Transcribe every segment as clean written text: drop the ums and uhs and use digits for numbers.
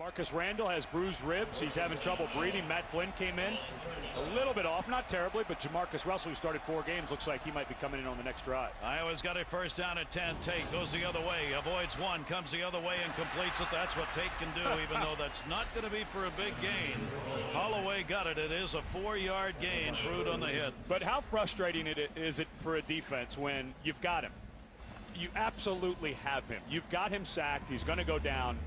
Marcus Randall has bruised ribs. He's having trouble breathing. Matt Flynn came in a little bit off, not terribly, but Jamarcus Russell, who started 4 games, looks like he might be coming in on the next drive. Iowa's got a first down at 10. Tate goes the other way, avoids one, comes the other way and completes it. That's what Tate can do, even though that's not going to be for a big gain. Holloway got it. It is a 4-yard gain. Prude on the hit. But how frustrating is it for a defense when you've got him? You absolutely have him. You've got him sacked. He's going to go down.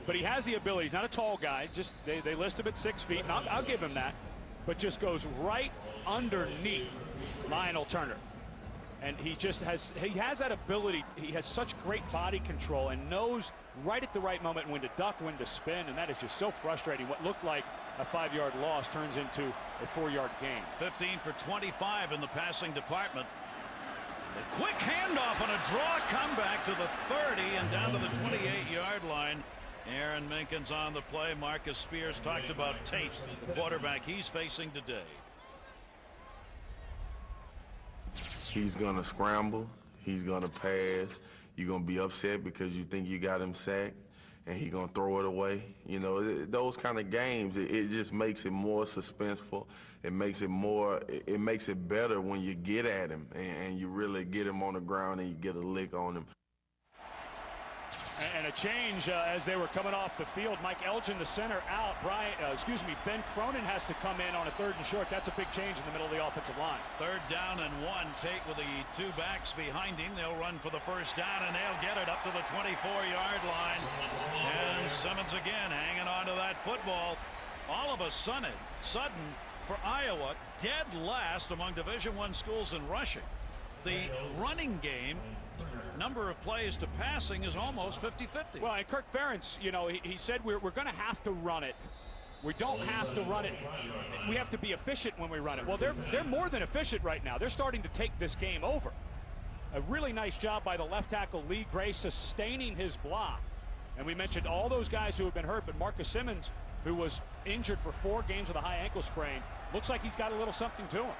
But he has the ability. He's not a tall guy. Just they list him at 6 feet, and I'll give him that. But just goes right underneath Lionel Turner. And he has that ability. He has such great body control and knows right at the right moment when to duck, when to spin, and that is just so frustrating. What looked like a 5-yard loss turns into a 4-yard gain. 15 for 25 in the passing department. A quick handoff on a draw comeback to the 30 and down to the 28-yard line. Aaron Minkins on the play. Marcus Spears talked about Tate, the quarterback he's facing today. He's going to scramble. He's going to pass. You're going to be upset because you think you got him sacked, and he's going to throw it away. You know, those kind of games, it just makes it more suspenseful. It makes it better when you get at him and you really get him on the ground and you get a lick on him. And a change as they were coming off the field. Mike Elgin, the center, out. Ben Cronin has to come in on a 3rd and short. That's a big change in the middle of the offensive line. 3rd down and 1. Tate with the 2 backs behind him. They'll run for the first down, and they'll get it up to the 24-yard line. And Simmons again hanging on to that football. All of a sudden, for Iowa, dead last among Division I schools in rushing. The running game, number of plays to passing, is almost 50-50. Well, and Kirk Ferentz, you know, he said we're going to have to run it. We don't have to run it. We have to be efficient when we run it. Well, they're more than efficient right now. They're starting to take this game over. A really nice job by the left tackle, Lee Gray, sustaining his block. And we mentioned all those guys who have been hurt, but Marcus Simmons, who was injured for 4 games with a high ankle sprain, looks like he's got a little something to him.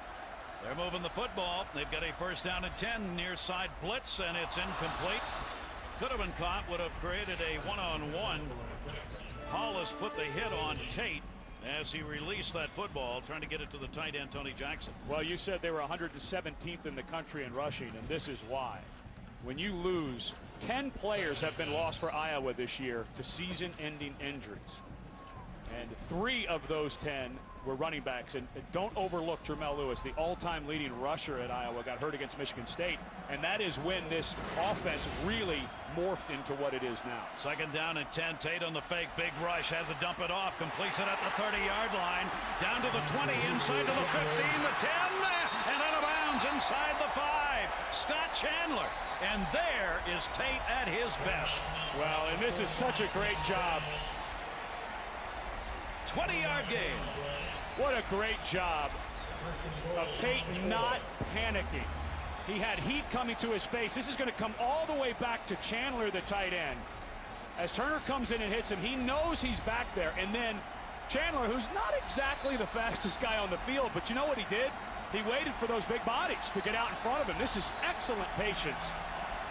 They're moving the football. They've got a first down and 10, near side blitz, and it's incomplete. Could have been caught, would have created a one-on-one. Hollis put the hit on Tate as he released that football, trying to get it to the tight end, Tony Jackson. Well, you said they were 117th in the country in rushing, and this is why. When you lose, 10 players have been lost for Iowa this year to season-ending injuries. And 3 of those 10 were running backs. And don't overlook Jermel Lewis, the all-time leading rusher at Iowa, got hurt against Michigan State. And that is when this offense really morphed into what it is now. 2nd down and 10. Tate on the fake. Big rush. Had to dump it off. Completes it at the 30-yard line. Down to the 20. Inside to the 15. The 10. And out of bounds inside the 5. Scott Chandler. And there is Tate at his best. Well, and this is such a great job. 20-yard gain. What a great job of Tate not panicking. He had heat coming to his face. This is going to come all the way back to Chandler, the tight end. As Turner comes in and hits him, he knows he's back there. And then Chandler, who's not exactly the fastest guy on the field, but you know what he did? He waited for those big bodies to get out in front of him. This is excellent patience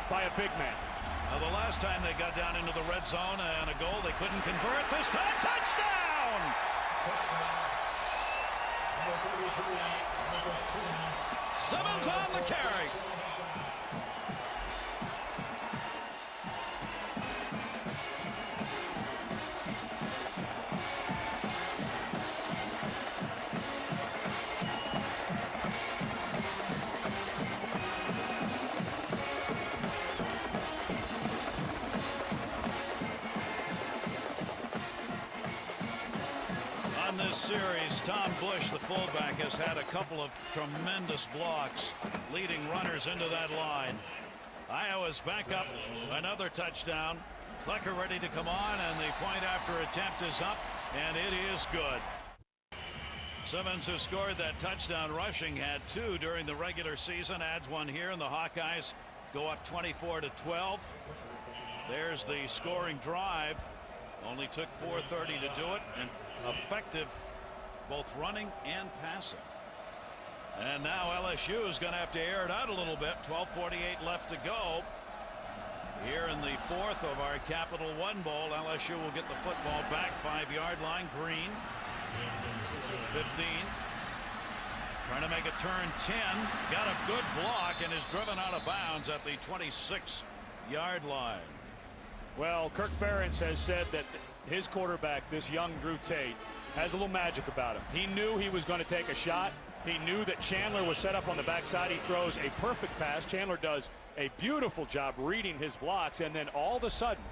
by a big man. Now, the last time they got down into the red zone and a goal, they couldn't convert. This time, touchdown! Simmons on the carry. This series, Tom Bush, the fullback, has had a couple of tremendous blocks leading runners into that line. Iowa's back up, another touchdown. Klecker ready to come on, and the point after attempt is up, and it is good. Simmons, who scored that touchdown rushing, had 2 during the regular season, adds 1 here, and the Hawkeyes go up 24-12. There's the scoring drive. Only took 4:30 to do it, and effective both running and passing. And now LSU is going to have to air it out a little bit. 12:48 left to go. Here in the fourth of our Capital One Bowl, LSU will get the football back, 5-yard line. Green, 15. Trying to make a turn, 10. Got a good block and is driven out of bounds at the 26-yard line. Well, Kirk Ferentz has said that his quarterback, this young Drew Tate, has a little magic about him. He knew he was going to take a shot. He knew that Chandler was set up on the backside. He throws a perfect pass. Chandler does a beautiful job reading his blocks, and then all of a sudden,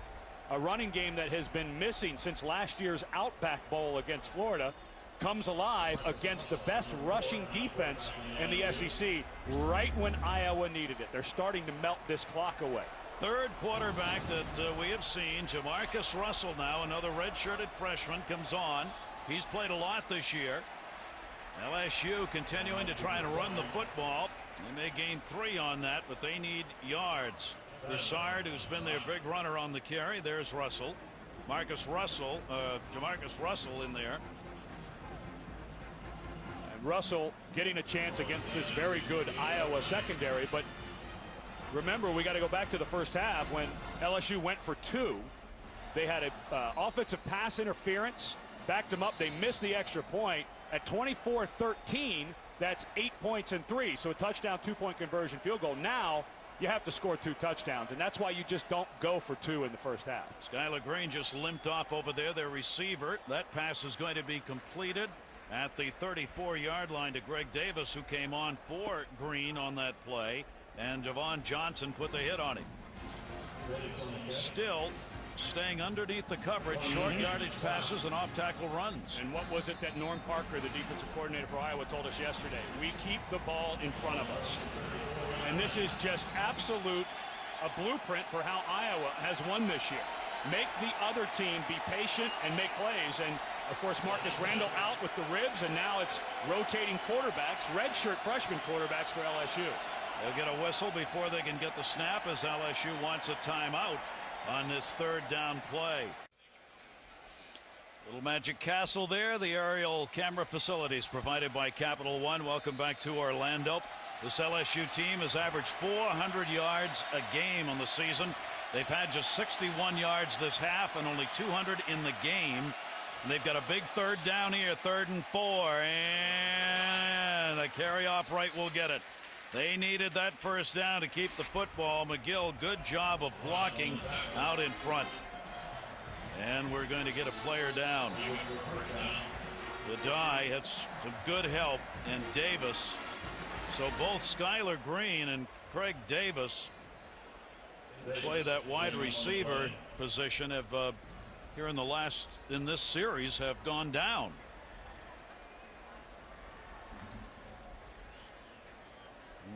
a running game that has been missing since last year's Outback Bowl against Florida comes alive against the best rushing defense in the SEC right when Iowa needed it. They're starting to melt this clock away. Third quarterback that we have seen, Jamarcus Russell, now another red-shirted freshman, comes on. He's played a lot this year. LSU continuing to try and run the football. They may gain 3 on that, but they need yards. Broussard, who's been their big runner on the carry. There's Russell. Jamarcus Russell in there. And Russell getting a chance against this very good Iowa secondary, but remember, we got to go back to the first half when LSU went for 2. They had an offensive pass interference, backed them up. They missed the extra point. At 24-13, that's 8 points and 3. So a touchdown, 2-point conversion field goal. Now you have to score 2 touchdowns, and that's why you just don't go for 2 in the first half. Skylar Green just limped off over there, their receiver. That pass is going to be completed at the 34-yard line to Greg Davis, who came on for Green on that play. And Javon Johnson put the hit on him. Still staying underneath the coverage, short yardage passes and off tackle runs. And what was it that Norm Parker, the defensive coordinator for Iowa, told us yesterday? We keep the ball in front of us. And this is just absolute a blueprint for how Iowa has won this year. Make the other team be patient and make plays. And of course, Marcus Randall out with the ribs, and now it's rotating quarterbacks, redshirt freshman quarterbacks for LSU. They'll get a whistle before they can get the snap, as LSU wants a timeout on this third down play. Little Magic Castle there, the aerial camera facilities provided by Capital One. Welcome back to Orlando. This LSU team has averaged 400 yards a game on the season. They've had just 61 yards this half and only 200 in the game. And they've got a big third down here, 3rd and 4, and the carry off right will get it. They needed that first down to keep the football. McGill, good job of blocking out in front. And we're going to get a player down. The die had some good help, and Davis. So both Skylar Green and Craig Davis play that wide receiver position have here in this series have gone down.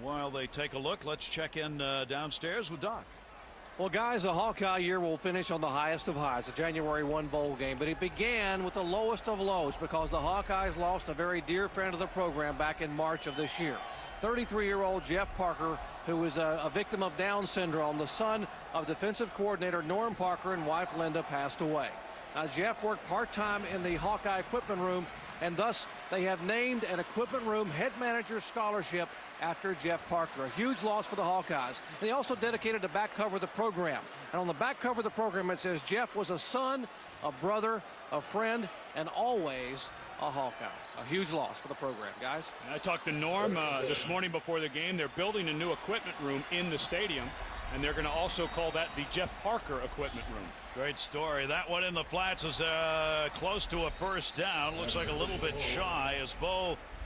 While they take a look, let's check in downstairs with Doc. Well, guys, the Hawkeye year will finish on the highest of highs, the January 1 bowl game. But it began with the lowest of lows because the Hawkeyes lost a very dear friend of the program back in March of this year. 33-year-old Jeff Parker, who was a victim of Down syndrome, the son of defensive coordinator Norm Parker and wife Linda, passed away. Now, Jeff worked part-time in the Hawkeye equipment room, and thus they have named an equipment room head manager scholarship after Jeff Parker. A huge loss for the Hawkeyes. They also dedicated the back cover of the program. And on the back cover of the program, it says Jeff was a son, a brother, a friend, and always a Hawkeye. A huge loss for the program, guys. And I talked to Norm this morning before the game. They're building a new equipment room in the stadium, and they're going to also call that the Jeff Parker equipment room. Great story. That one in the flats is close to a first down. Looks like a little bit shy as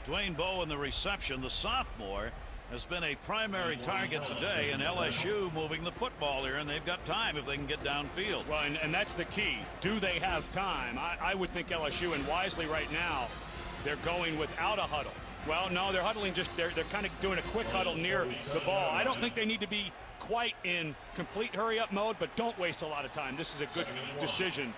Dwayne Bowe in the reception, the sophomore, has been a primary target today, and LSU moving the football here, and they've got time if they can get downfield. Well, and that's the key. Do they have time? I would think LSU, and wisely right now, they're going without a huddle. Well, no, they're huddling they're kind of doing a quick huddle near the ball. I don't think they need to be quite in complete hurry-up mode, but don't waste a lot of time. This is a good decision.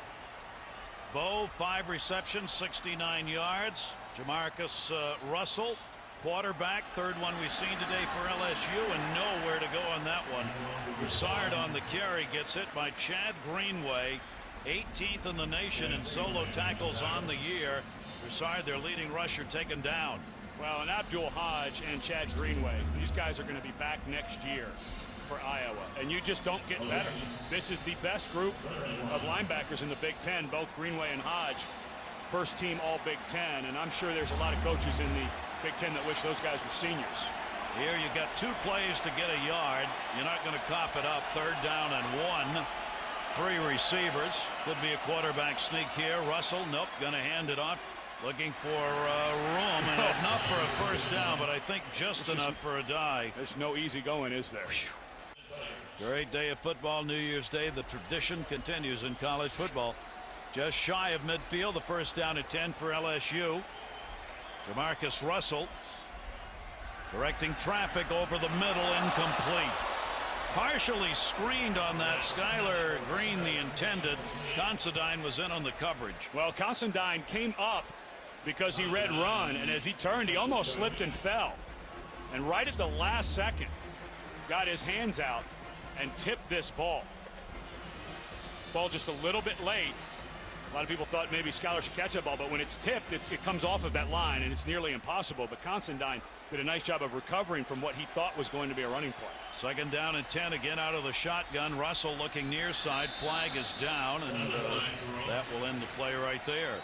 Bowe, 5 receptions, 69 yards. Jamarcus Russell, quarterback, third one we've seen today for LSU, and nowhere to go on that one. Broussard on the carry gets hit by Chad Greenway, 18th in the nation in solo tackles on the year. Broussard, their leading rusher, taken down. Well, and Abdul Hodge and Chad Greenway, these guys are going to be back next year. for Iowa, and you just don't get better. This is the best group of linebackers in the Big Ten, both Greenway and Hodge, first team all Big Ten, and I'm sure there's a lot of coaches in the Big Ten that wish those guys were seniors. Here you got 2 plays to get a yard. You're not going to cough it up. 3rd down and 1. 3 receivers. Could be a quarterback sneak here. Russell, nope, going to hand it off. Looking for room, and enough for a first down, but I think just enough for a die. There's no easy going, is there? Great day of football, New Year's Day. The tradition continues in college football. Just shy of midfield, the first down at 10 for LSU. Jamarcus Russell directing traffic over the middle, incomplete. Partially screened on that. Skylar Green, the intended. Considine was in on the coverage. Well, Considine came up because he read run, and as he turned, he almost slipped and fell. And right at the last second, got his hands out and tipped this ball. Ball just a little bit late. A lot of people thought maybe Skylar should catch that ball, but when it's tipped, it comes off of that line, and it's nearly impossible. But Considine did a nice job of recovering from what he thought was going to be a running play. 2nd down and 10, again out of the shotgun. Russell looking near side. Flag is down, and that will end the play right there.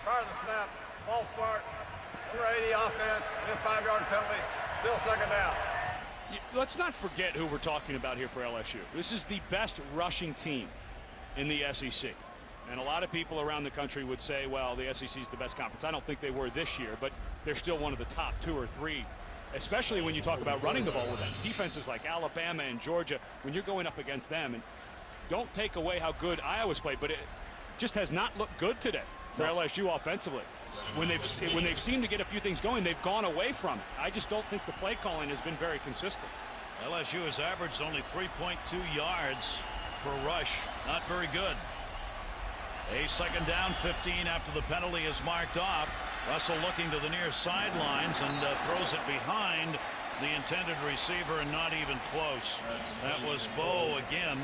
Prior to the snap, false start, under 80 offense, and a 5-yard penalty, still 2nd down. Let's not forget who we're talking about here for LSU. This is the best rushing team in the SEC. And a lot of people around the country would say, well, the SEC is the best conference. I don't think they were this year, but they're still one of the top 2 or 3, especially when you talk about running the ball with them. Defenses like Alabama and Georgia, when you're going up against them, and don't take away how good Iowa's played, but it just has not looked good today for LSU offensively. When they've seemed to get a few things going, they've gone away from it. I just don't think the play calling has been very consistent. LSU has averaged only 3.2 yards per rush. Not very good. A 2nd down, 15 after the penalty is marked off. Russell looking to the near sidelines and throws it behind the intended receiver, and not even close. That was Bo again.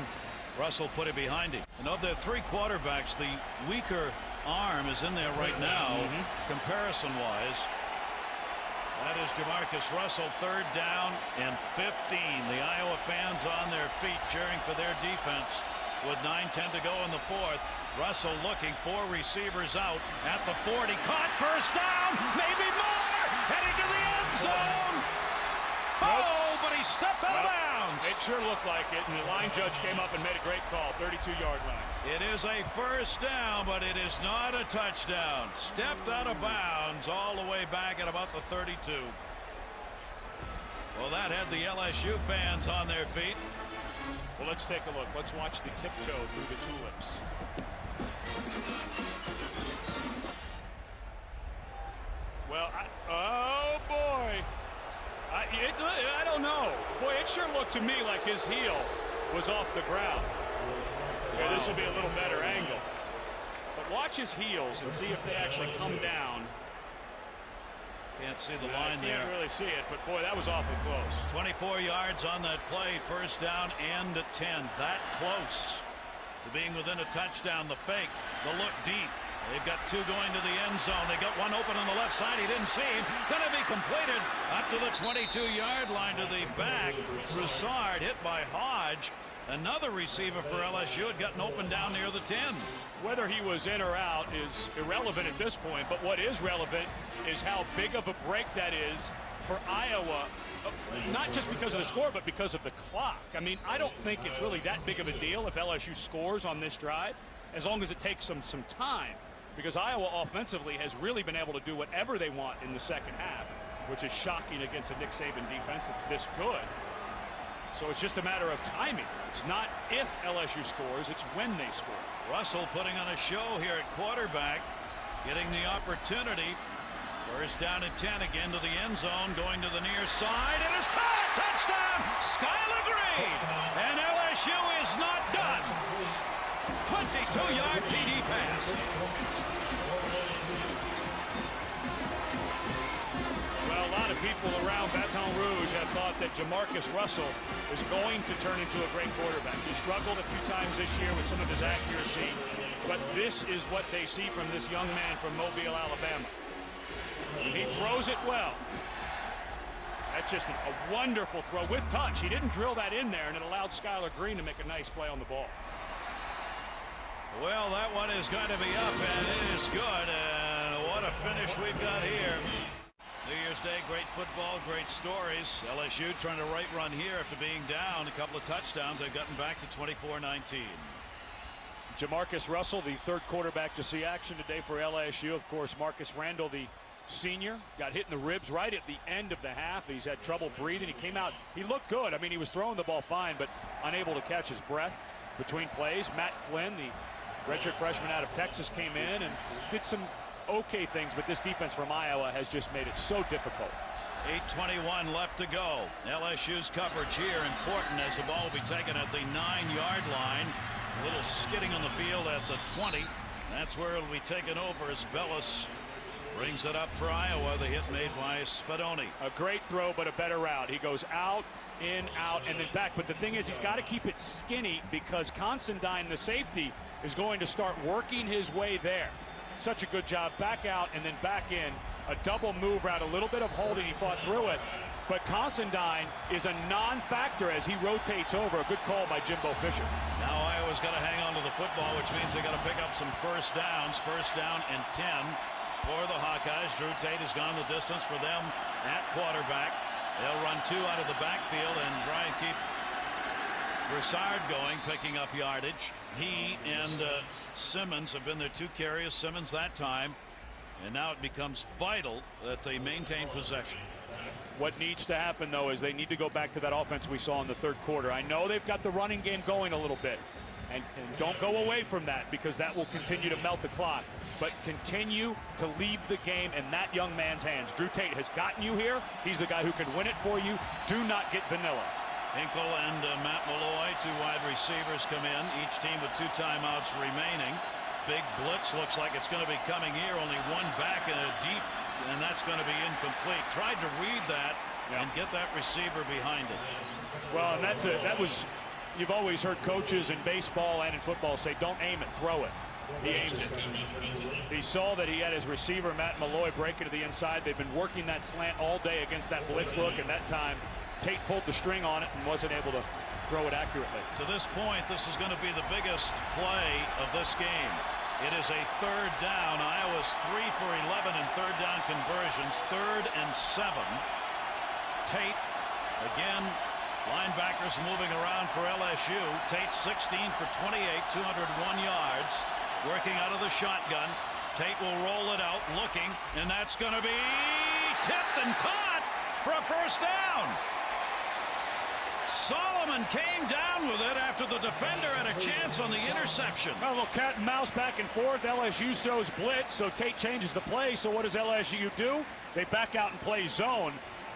Russell put it behind him. And of their 3 quarterbacks, the weaker arm is in there right now, comparison-wise. That is Jamarcus Russell. 3rd down and 15. The Iowa fans on their feet cheering for their defense with 9:10 to go in the 4th. Russell looking, 4 receivers out at the 40. Caught, first down, maybe more, heading to the end zone. Oh, but he stepped out of bounds. It sure looked like it, and the line judge came up and made a great call, 32-yard line. It is a first down, but it is not a touchdown. Stepped out of bounds all the way back at about the 32. Well, that had the LSU fans on their feet. Well, let's take a look. Let's watch the tiptoe through the tulips. Well, oh boy. I don't know. Boy, it sure looked to me like his heel was off the ground. Okay, this will be a little better angle. But watch his heels and see if they actually come down. Can't see the line there. Can't really see it, but boy, that was awfully close. 24 yards on that play, first down and 10. That close to being within a touchdown. The fake, the look deep. They've got 2 going to the end zone. They got 1 open on the left side. He didn't see him. Going to be completed up to the 22-yard line to the back. Broussard hit by Hodge. Another receiver for LSU had gotten open down near the 10. Whether he was in or out is irrelevant at this point, but what is relevant is how big of a break that is for Iowa, not just because of the score, but because of the clock. I mean, I don't think it's really that big of a deal if LSU scores on this drive, as long as it takes them some time, because Iowa offensively has really been able to do whatever they want in the second half, which is shocking against a Nick Saban defense that's this good. So it's just a matter of timing. It's not if LSU scores, it's when they score. Russell putting on a show here at quarterback, getting the opportunity. First down and 10 again to the end zone, going to the near side. It is caught! Touchdown! Skylar Green! And LSU is not done. 22-yard TD pass. Well, a lot of people around Baton Rouge have thought that Jamarcus Russell is going to turn into a great quarterback. He struggled a few times this year with some of his accuracy, but this is what they see from this young man from Mobile, Alabama. He throws it well. That's just a wonderful throw with touch. He didn't drill that in there, and it allowed Skylar Green to make a nice play on the ball. Well, that one is going to be up, and it is good. And what a finish we've got here. New Year's Day, great football, great stories. LSU trying to right run here after being down a couple of touchdowns. They've gotten back to 24-19. Jamarcus Russell, the third quarterback to see action today for LSU. Of course, Marcus Randall, the senior, got hit in the ribs right at the end of the half. He's had trouble breathing. He came out, he looked good. I mean, he was throwing the ball fine, but unable to catch his breath between plays. Matt Flynn, the redshirt freshman out of Texas, came in and did some okay things, but this defense from Iowa has just made it so difficult. 8:21 left to go. LSU's coverage here important as the ball will be taken at the 9-yard line. A little skidding on the field at the 20. That's where it'll be taken over as Bellis brings it up for Iowa. The hit made by Spadoni. A great throw, but a better route. He goes out, in, out, and then back. But the thing is, he's got to keep it skinny because Considine, the safety, is going to start working his way there. Such a good job. Back out and then back in. A double move route, a little bit of holding. He fought through it. But Considine is a non-factor as he rotates over. A good call by Jimbo Fisher. Now Iowa's got to hang on to the football, which means they got to pick up some first downs. First down and 10 for the Hawkeyes. Drew Tate has gone the distance for them at quarterback. They'll run 2 out of the backfield and try and keep Broussard going, picking up yardage. He and Simmons have been their 2 carriers. Simmons that time. And now it becomes vital that they maintain possession. What needs to happen, though, is they need to go back to that offense we saw in the third quarter. I know they've got the running game going a little bit. And don't go away from that because that will continue to melt the clock. But continue to leave the game in that young man's hands. Drew Tate has gotten you here. He's the guy who can win it for you. Do not get vanilla. Hinkle and Matt Malloy, 2 wide receivers, come in. Each team with 2 timeouts remaining. Big blitz looks like it's going to be coming here. Only 1 back and a deep, and that's going to be incomplete. Tried to read that and get that receiver behind it. Well, and that was, you've always heard coaches in baseball and in football say, don't aim it, throw it. He aimed it. He saw that he had his receiver, Matt Malloy, break it to the inside. They've been working that slant all day against that blitz look, and that time Tate pulled the string on it and wasn't able to throw it accurately. To this point, this is going to be the biggest play of this game. It is a 3rd down. Iowa's 3 for 11 in 3rd down conversions. 3rd and 7. Tate, again, linebackers moving around for LSU. Tate 16 for 28, 201 yards. Working out of the shotgun. Tate will roll it out, looking, and that's going to be tipped and caught for a first down. Solomon came down with it after the defender had a chance on the interception. A little cat and mouse back and forth. LSU shows blitz, so Tate changes the play. So what does LSU do? They back out and play zone.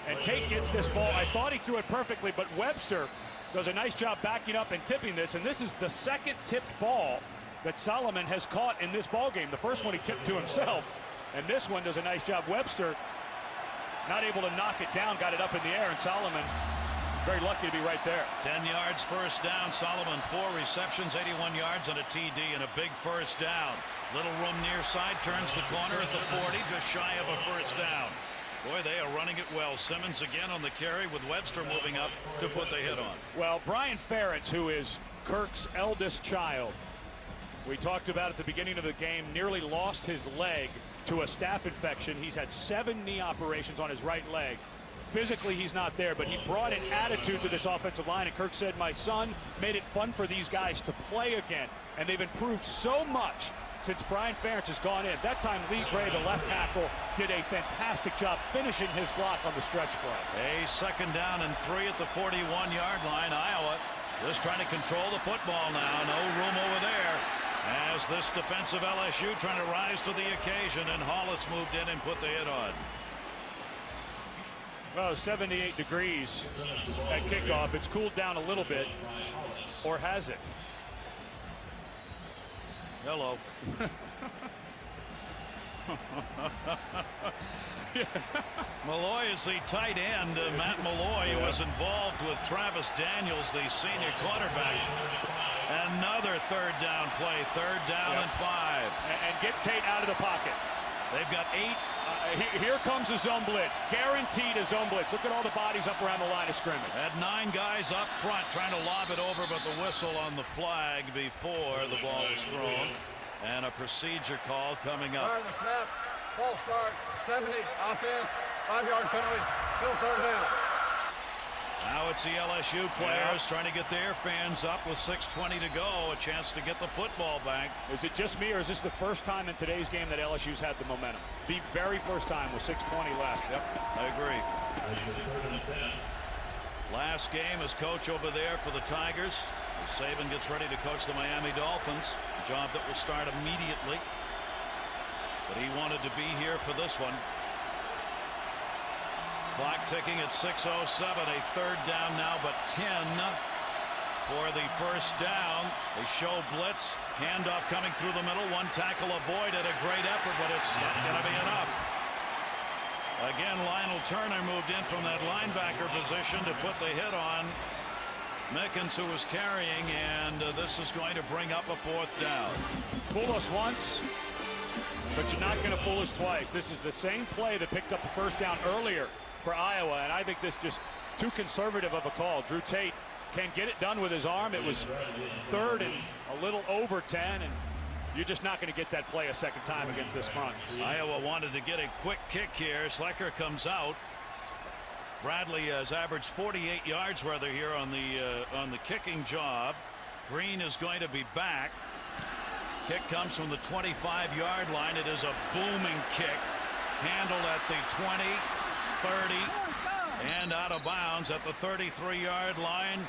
And Tate gets this ball. I thought he threw it perfectly, but Webster does a nice job backing up and tipping this. And this is the 2nd tipped ball that Solomon has caught in this ball game. The first one he tipped to himself. And this one does a nice job. Webster not able to knock it down, got it up in the air, and Solomon very lucky to be right there. 10 yards first down. Solomon 4 receptions, 81 yards and a TD and a big first down. Little room near side, turns the corner at the 40, just shy of a first down. Boy, they are running it well. Simmons again on the carry with Webster moving up to put the hit on. Well, Brian Ferentz, who is Kirk's eldest child, we talked about at the beginning of the game, nearly lost his leg to a staph infection. He's had 7 knee operations on his right leg. Physically, he's not there, but he brought an attitude to this offensive line, and Kirk said, my son made it fun for these guys to play again, and they've improved so much since Brian Ferentz has gone in. That time, Lee Gray, the left tackle, did a fantastic job finishing his block on the stretch play. A 2nd down and 3 at the 41-yard line. Iowa just trying to control the football now. No room over there as this defensive LSU trying to rise to the occasion, and Hollis moved in and put the hit on. Well, 78 degrees at kickoff. It's cooled down a little bit, or has it? Hello. Malloy is the tight end. Matt Malloy, who was involved with Travis Daniels, the senior quarterback. Another 3rd down play. 3rd down and 5. And get Tate out of the pocket. They've got 8. Here comes a zone blitz. Guaranteed a zone blitz. Look at all the bodies up around the line of scrimmage. Had 9 guys up front trying to lob it over, but the whistle on the flag before the ball was thrown. And a procedure call coming up. Fire the snap. False start. 70. Offense. 5-yard penalty. Still third down. Now it's the LSU players trying to get their fans up with 6:20 to go. A chance to get the football back. Is it just me, or is this the first time in today's game that LSU's had the momentum? The very first time with 6:20 left. Yep, I agree. Last game as coach over there for the Tigers. Saban gets ready to coach the Miami Dolphins. A job that will start immediately. But he wanted to be here for this one. Clock ticking at 6:07. A third down now, but 10 for the first down. They show blitz. Handoff coming through the middle. One tackle avoided. A great effort, but it's not going to be enough. Again, Lionel Turner moved in from that linebacker position to put the hit on Mickens, who was carrying, and this is going to bring up a 4th down. Fool us once, but you're not going to fool us twice. This is the same play that picked up the first down earlier for Iowa, and I think this just too conservative of a call. Drew Tate can't get it done with his arm. It was 3rd and a little over 10, and you're just not going to get that play a second time against this front. Iowa wanted to get a quick kick here. Schlecker comes out. Bradley has averaged 48 yards rather here on the kicking job. Green is going to be back. Kick comes from the 25-yard line. It is a booming kick, handled at the 20, 30, and out of bounds at the 33-yard line.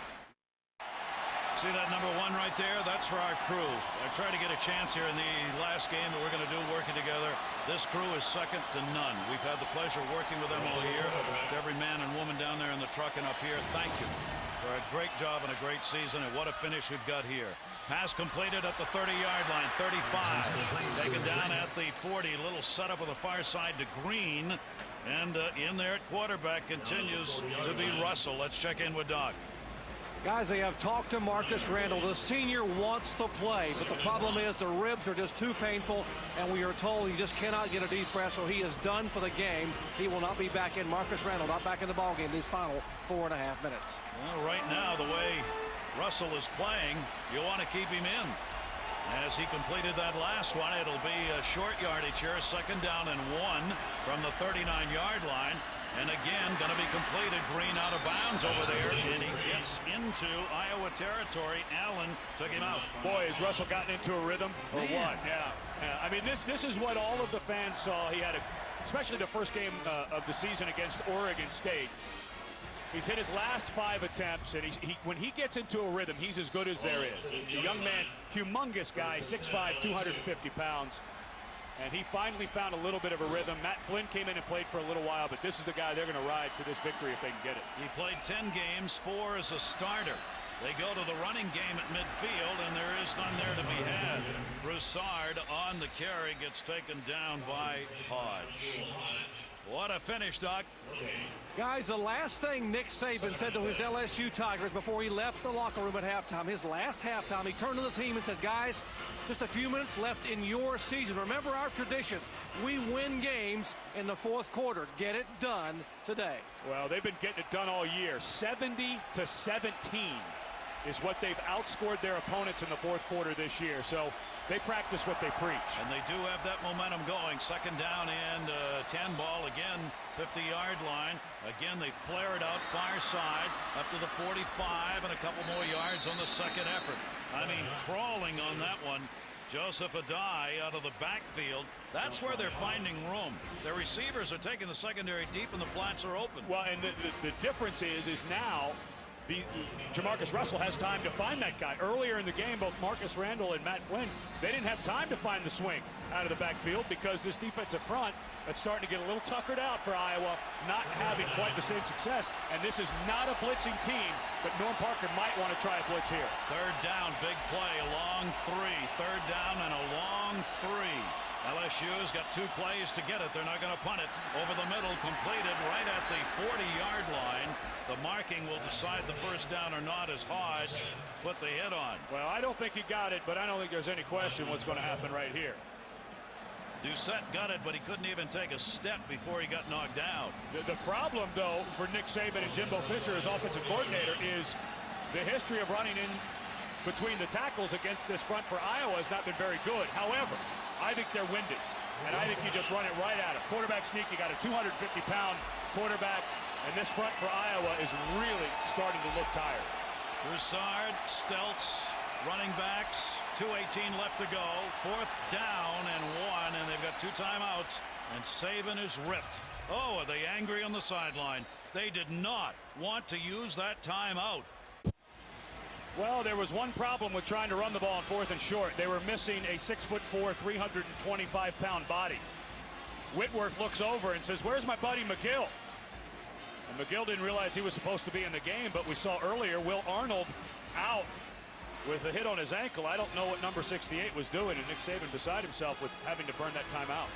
See that number 1 right there? That's for our crew. I tried to get a chance here in the last game that we're going to do working together. This crew is second to none. We've had the pleasure of working with them all year. To every man and woman down there in the truck and up here, thank you for a great job and a great season, and what a finish we've got here. Pass completed at the 30-yard line, 35. Taken down at the 40. Little setup on the far side to Green. And in there at quarterback continues to be Russell. Let's check in with Doc. Guys, they have talked to Marcus Randall. The senior wants to play, but the problem is the ribs are just too painful, and we are told he just cannot get a deep breath, so he is done for the game. He will not be back in. Marcus Randall not back in the ballgame these final 4.5 minutes. Well, right now, the way Russell is playing, you want to keep him in. As he completed that last one, it'll be a short yardage here, 2nd down and 1 from the 39-yard line. And again, going to be completed. Green out of bounds over there, and he gets into Iowa territory. Allen took him out. Boy, has Russell gotten into a rhythm or what? Yeah. I mean, this is what all of the fans saw. He had especially the first game of the season against Oregon State. He's hit his last 5 attempts, and when he gets into a rhythm, he's as good as there is. The young man, humongous guy, 6'5", 250 pounds. And he finally found a little bit of a rhythm. Matt Flynn came in and played for a little while, but this is the guy they're going to ride to this victory if they can get it. He played 10 games, 4 as a starter. They go to the running game at midfield, and there is none there to be had. Broussard on the carry gets taken down by Hodge. What a finish, Doc. Guys, the last thing Nick Saban said to his LSU Tigers before he left the locker room at halftime, his last halftime, he turned to the team and said, guys, just a few minutes left in your season. Remember our tradition. We win games in the 4th quarter. Get it done today. Well, they've been getting it done all year. 70-17 is what they've outscored their opponents in the 4th quarter this year. So they practice what they preach. And they do have that momentum going. 2nd down and 10 ball again, 50-yard line. Again, they flare it out far side up to the 45 and a couple more yards on the second effort. I mean, crawling on that one. Joseph Adai out of the backfield. That's where they're finding room. Their receivers are taking the secondary deep and the flats are open. Well, and the difference is now Jamarcus Russell has time to find that guy. Earlier in the game, both Marcus Randall and Matt Flynn, they didn't have time to find the swing out of the backfield because this defensive front that's starting to get a little tuckered out for Iowa, not having quite the same success. And this is not a blitzing team, but Norm Parker might want to try a blitz here. 3rd down, big play, a long 3. 3rd down and a long 3. LSU's got 2 plays to get it. They're not going to punt it. Over the middle, completed right at the 40-yard line. The marking will decide the first down or not as Hodge put the hit on. Well, I don't think he got it, but I don't think there's any question what's going to happen right here. Doucette got it, but he couldn't even take a step before he got knocked down. The problem, though, for Nick Saban and Jimbo Fisher as offensive coordinator is the history of running in between the tackles against this front for Iowa has not been very good. However, I think they're winded, and I think you just run it right at him. Quarterback sneak, you got a 250-pound quarterback, and this front for Iowa is really starting to look tired. Broussard, Stelz, running backs, 2:18 left to go. 4th down and 1, and they've got 2 timeouts, and Saban is ripped. Oh, are they angry on the sideline? They did not want to use that timeout. Well, there was one problem with trying to run the ball on 4th and short. They were missing a 6'4", 325-pound body. Whitworth looks over and says, "Where's my buddy McGill?" And McGill didn't realize he was supposed to be in the game, but we saw earlier Will Arnold out with a hit on his ankle. I don't know what number 68 was doing, and Nick Saban beside himself with having to burn that timeout.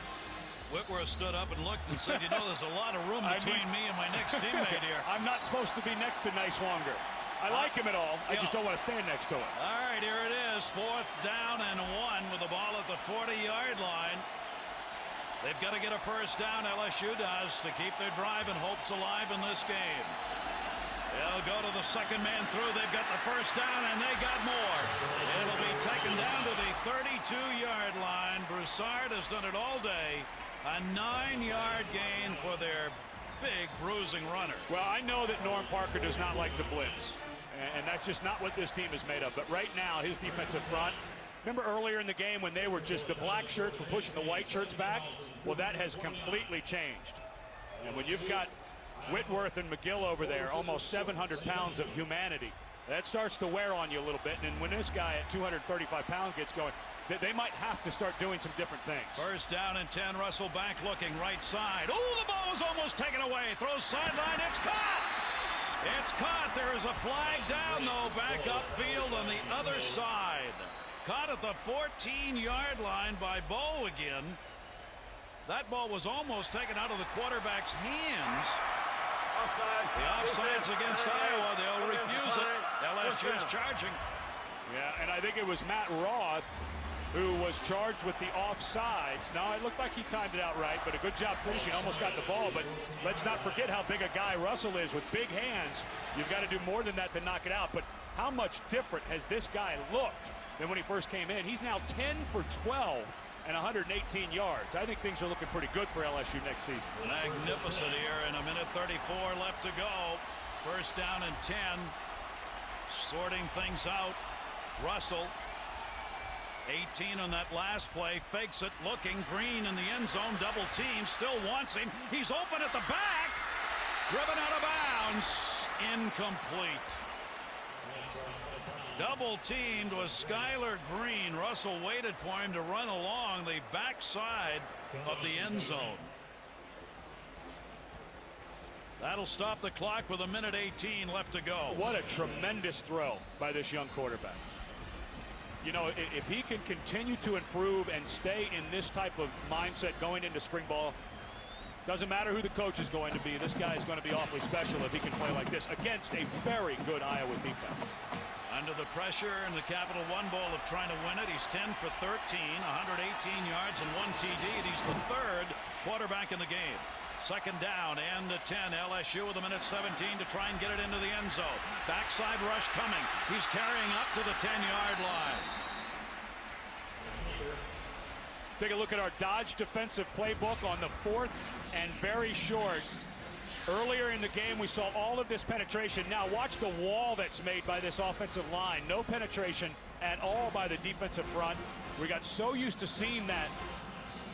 Whitworth stood up and looked and said, "You know, there's a lot of room between me and my next teammate here." I'm not supposed to be next to Niswanger. I like him at all. I just don't want to stand next to him. All right, here it is. 4th down and 1 with the ball at the 40-yard line. They've got to get a first down, LSU does, to keep their drive and hopes alive in this game. They'll go to the second man through. They've got the first down, and they got more. It'll be taken down to the 32-yard line. Broussard has done it all day. A 9-yard gain for their big bruising runner. Well, I know that Norm Parker does not like to blitz, and that's just not what this team is made of. But right now, his defensive front, remember earlier in the game when they were just the black shirts were pushing the white shirts back? Well, that has completely changed. And when you've got Whitworth and McGill over there, almost 700 pounds of humanity, that starts to wear on you a little bit. And when this guy at 235 pounds gets going, they might have to start doing some different things. First down and 10. Russell back looking right side. Oh, the ball was almost taken away. Throws sideline. It's caught. It's caught. There is a flag down, though, back upfield on the other side. Caught at the 14-yard line by Bo again. That ball was almost taken out of the quarterback's hands. Offside. The offside's against Iowa. They'll refuse it. LSU's charging. Yeah, and I think it was Matt Roth who was charged with the offsides. Now, it looked like he timed it out right, but a good job finishing. Almost got the ball, but let's not forget how big a guy Russell is with big hands. You've got to do more than that to knock it out. But how much different has this guy looked than when he first came in? He's now 10 for 12 and 118 yards. I think things are looking pretty good for LSU next season. Magnificent here, and a minute 34 left to go. First down and 10. Sorting things out. Russell, 18 on that last play, fakes it, looking, Green in the end zone, double team, still wants him. He's open at the back, driven out of bounds, incomplete. Double teamed was Skylar Green. Russell waited for him to run along the backside of the end zone. That'll stop the clock with a minute 18 left to go. What a tremendous throw by this young quarterback. You know, if he can continue to improve and stay in this type of mindset going into spring ball, doesn't matter who the coach is going to be, this guy is going to be awfully special if he can play like this against a very good Iowa defense. Under the pressure in the Capital One Bowl of trying to win it, he's 10 for 13, 118 yards and 1 TD. He's the third quarterback in the game. Second down and 10. LSU with a minute 17 to try and get it into the end zone. Backside rush coming. He's carrying up to the 10-yard line. Take a look at our Dodge defensive playbook on the 4th and very short. Earlier in the game, we saw all of this penetration. Now watch the wall that's made by this offensive line. No penetration at all by the defensive front. We got so used to seeing that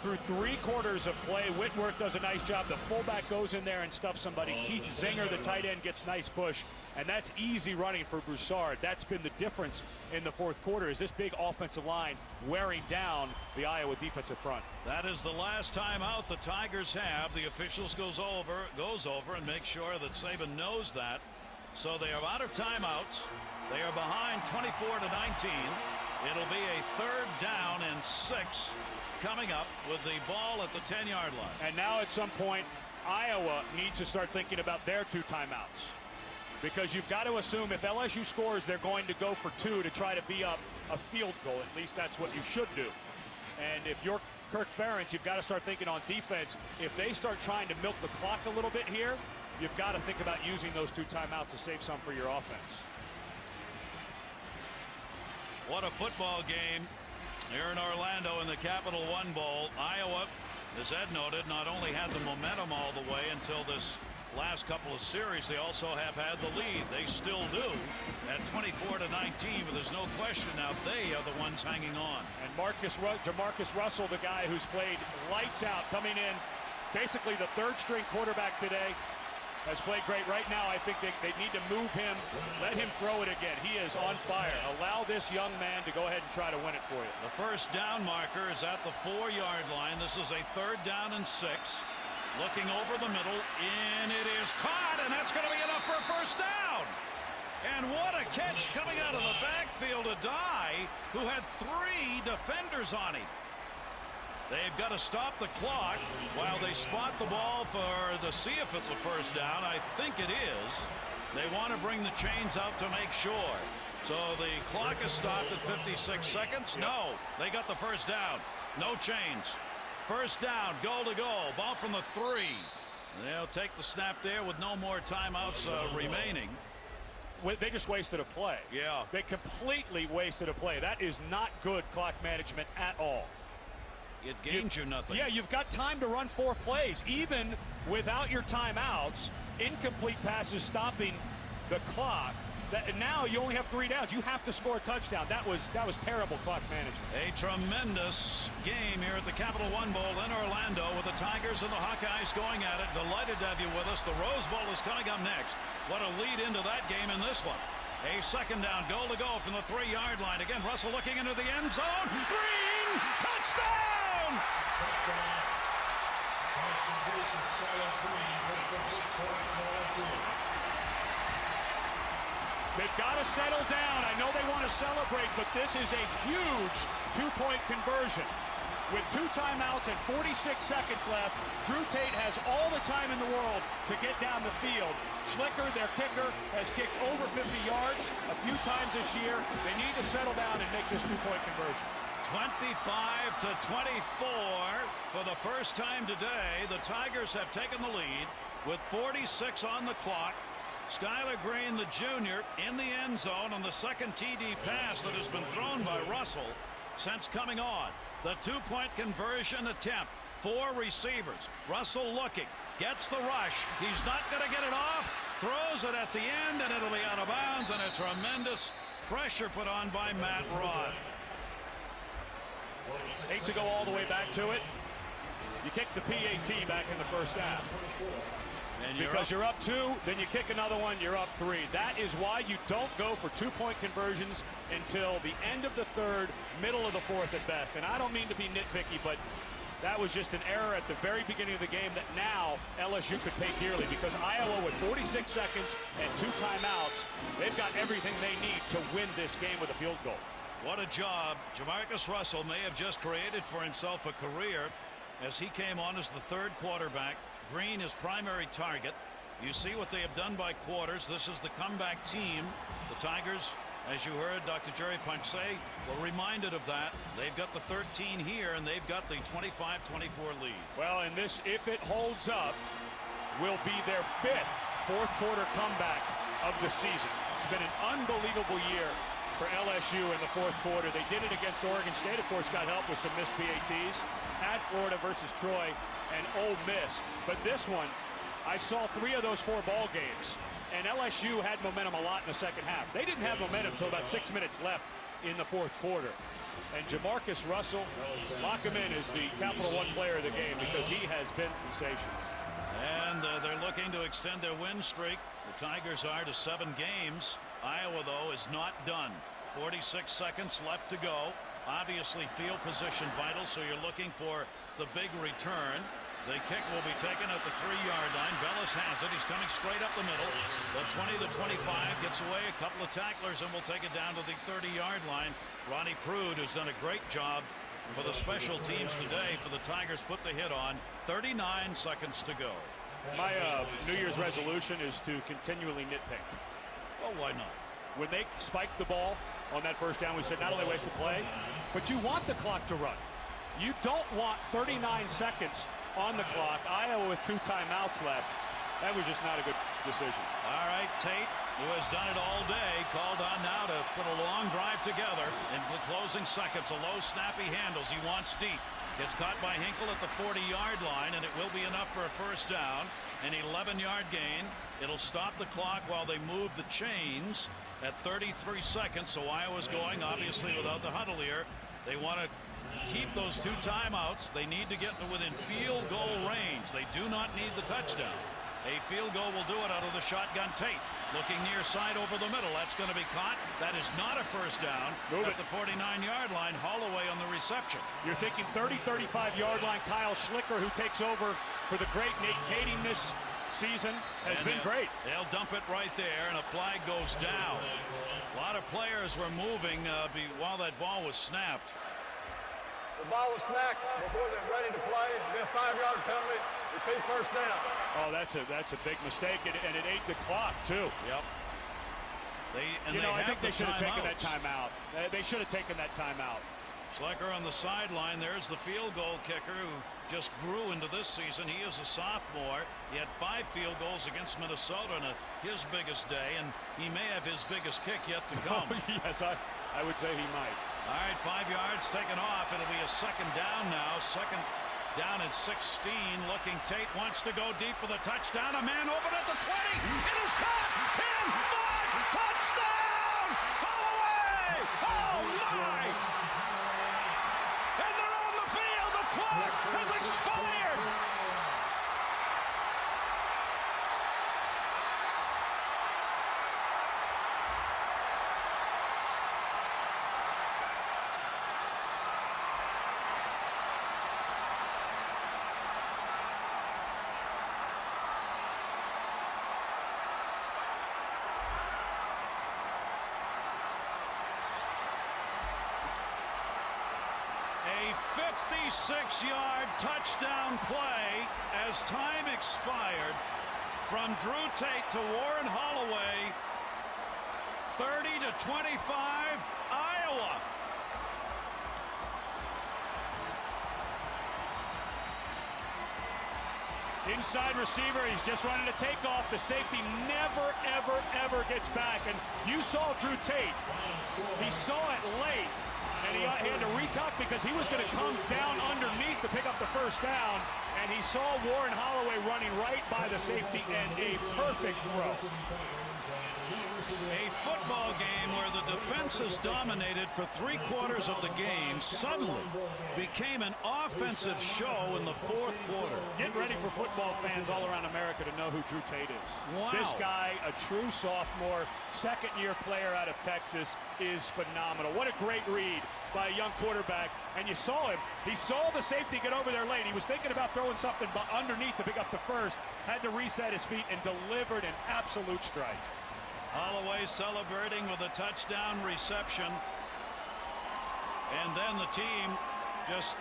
through 3 quarters of play. Whitworth does a nice job. The fullback goes in there and stuffs somebody. Keith Zinger, the tight end, gets nice push. And that's easy running for Broussard. That's been the difference in the 4th quarter, is this big offensive line wearing down the Iowa defensive front. That is the last time out the Tigers have. The officials goes over and make sure that Saban knows that. So they are out of timeouts. They are behind 24-19. It'll be a 3rd down and 6 coming up with the ball at the 10-yard line. And now at some point, Iowa needs to start thinking about their 2 timeouts. Because you've got to assume if LSU scores, they're going to go for 2 to try to be up a field goal. At least that's what you should do. And if you're Kirk Ferentz, you've got to start thinking on defense. If they start trying to milk the clock a little bit here, you've got to think about using those 2 timeouts to save some for your offense. What a football game here in Orlando in the Capital One Bowl. Iowa, as Ed noted, not only had the momentum all the way until this last couple of series, they also have had the lead. They still do at 24-19, but there's no question now they are the ones hanging on. And Jamarcus Russell, the guy who's played lights out, coming in basically the 3rd string quarterback today, has played great. Right now, I think they need to move him, let him throw it again. He is on fire. Allow this young man to go ahead and try to win it for you. The first down marker is at the 4-yard line. This is a 3rd down and 6. Looking over the middle, and it is caught, and that's going to be enough for a first down. And what a catch coming out of the backfield of Dye, who had 3 defenders on him. They've got to stop the clock while they spot the ball to see if it's a first down. I think it is. They want to bring the chains out to make sure. So the clock is stopped at 56 seconds. No, they got the first down. No chains. First down, goal to goal. Ball from the 3. They'll take the snap there with no more timeouts remaining. They just wasted a play. Yeah. They completely wasted a play. That is not good clock management at all. It gains you nothing. Yeah, you've got time to run 4 plays. Even without your timeouts, incomplete passes stopping the clock. Now you only have 3 downs. You have to score a touchdown. That was terrible clock management. A tremendous game here at the Capital One Bowl in Orlando with the Tigers and the Hawkeyes going at it. Delighted to have you with us. The Rose Bowl is coming up next. What a lead into that game in this one. A 2nd down, goal to go from the 3-yard line. Again, Russell looking into the end zone. Green, touchdown! They've got to settle down. I know they want to celebrate, but this is a huge 2-point conversion. With 2 timeouts and 46 seconds left, Drew Tate has all the time in the world to get down the field. Schlicker, their kicker, has kicked over 50 yards a few times this year. They need to settle down and make this 2-point conversion. 25-24 for the first time today. The Tigers have taken the lead with 46 on the clock. Skylar Green, the junior, in the end zone on the 2nd TD pass that has been thrown by Russell since coming on. The 2-point conversion attempt. 4 receivers. Russell looking. Gets the rush. He's not going to get it off. Throws it at the end, and it'll be out of bounds, and a tremendous pressure put on by Matt Roth. Hate to go all the way back to it. You kick the PAT back in the first half. Because you're up 2, then you kick another one, you're up 3. That is why you don't go for 2-point conversions until the end of the 3rd, middle of the 4th at best. And I don't mean to be nitpicky, but that was just an error at the very beginning of the game that now LSU could pay dearly, because Iowa, with 46 seconds and 2 timeouts, they've got everything they need to win this game with a field goal. What a job Jamarcus Russell may have just created for himself a career as he came on as the 3rd quarterback. Green, his primary target. You see what they have done by quarters. This is the comeback team. The Tigers, as you heard Dr. Jerry Punch say, were reminded of that. They've got the 13 here, and they've got the 25-24 lead. Well, and this, if it holds up, will be their 5th fourth-quarter comeback of the season. It's been an unbelievable year for LSU in the 4th quarter. They did it against Oregon State, of course, got help with some missed PATs. At Florida versus Troy and Ole Miss. But this one, I saw 3 of those 4 ball games, and LSU had momentum a lot in the 2nd half. They didn't have momentum until about 6 minutes left in the 4th quarter. And Jamarcus Russell, lock him in as the Capital One player of the game, because he has been sensational. And they're looking to extend their win streak. The Tigers are to 7 games. Iowa, though, is not done. 46 seconds left to go. Obviously, field position vital, so you're looking for the big return. The kick will be taken at the 3-yard line. Bellis has it. He's coming straight up the middle. The 20-25 gets away. A couple of tacklers, and we'll take it down to the 30-yard line. Ronnie Prude has done a great job for the special teams today. For the Tigers, put the hit on. 39 seconds to go. My New Year's resolution is to continually nitpick. Oh, why not? When they spiked the ball on that first down, we said not only waste of play, but you want the clock to run. You don't want 39 seconds on the clock. Iowa with 2 timeouts left. That was just not a good decision. All right, Tate, who has done it all day, called on now to put a long drive together in the closing seconds. A low snap he handles. He wants deep. Gets caught by Hinkle at the 40-yard line, and it will be enough for a first down. An 11-yard gain. It'll stop the clock while they move the chains at 33 seconds. So Iowa's going, obviously, without the huddle here. They want to keep those 2 timeouts. They need to get to within field goal range. They do not need the touchdown. A field goal will do it out of the shotgun. Tate looking near side over the middle. That's going to be caught. That is not a first down. At the 49-yard line. Holloway on the reception. You're thinking 30, 35-yard line. Kyle Schlicker, who takes over for the great Nick Saban this season, has been great. They'll dump it right there, and a flag goes down. A lot of players were moving while that ball was snapped. The ball was snapped before they're ready to play. It'll be a 5-yard penalty. Repeat first down. Oh, that's a big mistake, and it ate the clock too. Yep. I think they should have taken that timeout. They should have taken that timeout. Schlicker on the sideline. There's the field goal kicker who just grew into this season. He is a sophomore. He had 5 field goals against Minnesota on his biggest day, and he may have his biggest kick yet to come. Yes, I would say he might. All right, 5 yards taken off. It'll be a second down now. Second down at 16. Looking, Tate wants to go deep for the touchdown. A man open at the 20. It is caught. 10, 5, touchdown! Holloway! Oh my! And they're on the field. The clock has expired. A 56-yard touchdown play as time expired from Drew Tate to Warren Holloway. 30-25, Iowa. Inside receiver, he's just running a takeoff. The safety never, ever, ever gets back. And you saw Drew Tate. He saw it late. And he had to recock because he was going to come down underneath to pick up the first down. And he saw Warren Holloway running right by the safety and a perfect throw. A football game where the defense is dominated for 3/4 of the game suddenly became an offensive show in the 4th quarter. Get ready for football fans all around America to know who Drew Tate is. Wow. This guy, a true sophomore, second-year player out of Texas, is phenomenal. What a great read by a young quarterback. And you saw him. He saw the safety get over there late. He was thinking about throwing something underneath to pick up the first. Had to reset his feet and delivered an absolute strike. Holloway celebrating with a touchdown reception. And then the team just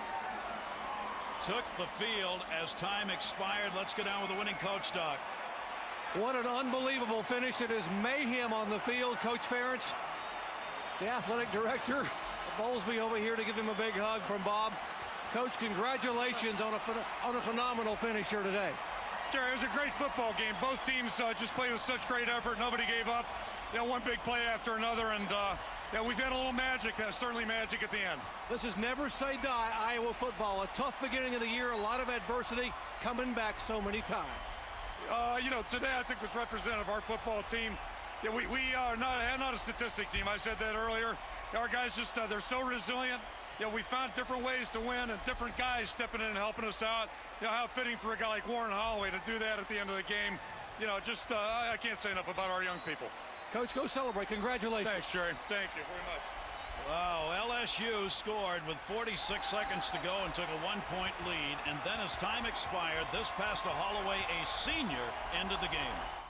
took the field as time expired. Let's go down with the winning coach, Doc. What an unbelievable finish. It is mayhem on the field. Coach Ferentz, the athletic director, Bowlesby over here to give him a big hug from Bob. Coach, congratulations on a phenomenal finish here today. Jerry, it was a great football game. Both teams just played with such great effort. Nobody gave up. One big play after another, and we've had a little magic. Certainly magic at the end. This is never say die Iowa football. A tough beginning of the year, a lot of adversity, coming back so many times. Today I think was representative of our football team. We are not a statistic team. I said that earlier. Our guys just they're so resilient. We found different ways to win and different guys stepping in and helping us out. How fitting for a guy like Warren Holloway to do that at the end of the game. I can't say enough about our young people. Coach, go celebrate. Congratulations. Thanks, Jerry. Thank you very much. Wow, LSU scored with 46 seconds to go and took a 1-point lead. And then as time expired, this pass to Holloway, a senior, ended the game.